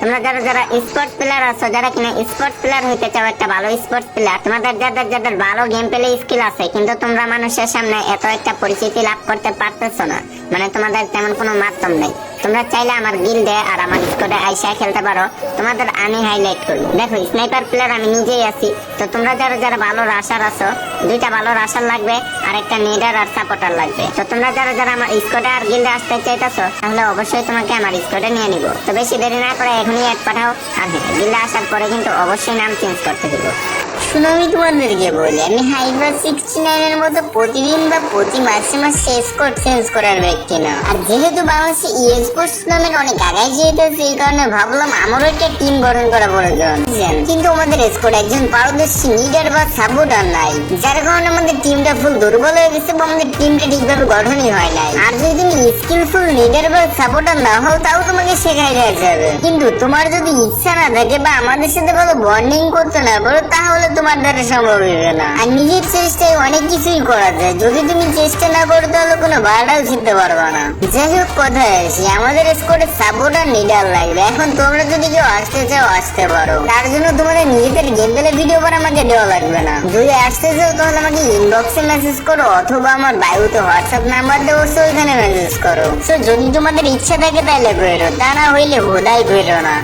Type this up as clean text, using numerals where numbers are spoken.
তোমরা যারা যারা স্পোর্টস প্লেয়ার আছো, যারা কিনা স্পোর্টস প্লেয়ার হইতে চাও, একটা ভালো স্পোর্টস প্লেয়ার, তোমাদের যাদের যাদের ভালো গেম প্লে স্কিল আছে, কিন্তু তোমরা মানুষের সামনে এত একটা পরিচিতি লাভ করতে পারতেছো না, মানে তোমাদের তেমন কোনো মাধ্যম নেই, তোমরা চাইলে আমার গিল্ডে আর আমার স্কোয়াডে আইসা খেলতে পারো। তোমাদের আমি হাইলাইট করি। দেখো স্নাইপার প্লেয়ার আমি নিজেই আছি। তো তোমরা যারা যারা ভালো রাশার আছো, দুইটা ভালো রাশার লাগবে আর একটা নিডার আর সাপোর্টার লাগবে। তো তোমরা যারা যারা আমার স্কোয়াডে আর গিল্ডে আসতে চাইতেছো, তাহলে অবশ্যই তোমাকে আমার স্কোয়াডে নিয়ে নিব। তো বেশি দেরি না করে এখনই অ্যাড পাঠাও। আর হ্যাঁ, গিল্ডে আসার পরে কিন্তু অবশ্যই নাম চেঞ্জ করতে দেবো। শুনো, আমি তোমাদেরকে বলি, আমি হাইবার 69 এর মতো প্রতিদিন বা প্রতি মাসে মাসে স্কোর চেঞ্জ করার ব্যক্তি না। আর যেহেতু বাংলাদেশে স্পোর্টস টুর্নামেন্ট অনেক আগায় যেতেছে, এই কারণে ভাবলাম আমারও একটা টিম গঠন করা প্রয়োজন। কিন্তু আমাদের স্কোর একজন পারদর্শী লিডার বা সাপোর্টার নাই, যার কারণে আমাদের টিমটা ফুল দুর্বল হয়ে গেছে বা আমাদের টিমটা ঠিকভাবে গঠনই হয় নাই। আর যদি তুমি স্কিলফুল লিডার বা সাপোর্টার না হও, তাও তোমাকে শেখাই দেওয়া যাবে। কিন্তু তোমার যদি ইচ্ছা না থাকে বা আমাদের সাথে ভালো বন্ডিং করতে না পারো, তাহলে তোমার দ্বারা সম্ভব হবে না। আর নিজের চেষ্টায় অনেক কিছুই করা যায়, যদি তুমি চেষ্টা না করো তাহলে কোনো বাড়াও শিখতে পারবে না। যাই হোক, কথায় আসি, আমাদের স্কোয়াডে সাপোর্টার লিডার লাগবে। এখন তোমরা যদি কেউ আসতে চাও আসতে পারো, তার জন্য তোমাদের নিজেদের গেম প্লে ভিডিও করে আমাকে দেওয়া লাগবে না। যদি আসতে চাও তাহলে আমাকে ইনবক্সে মেসেজ করো অথবা আমার বায়ুতে হোয়াটসঅ্যাপ নাম্বার দেবো, ওইখানে মেসেজ করো। তো যদি তোমাদের ইচ্ছা থাকে তাহলে বেরো, তা না হইলে হুদাই বেরো না।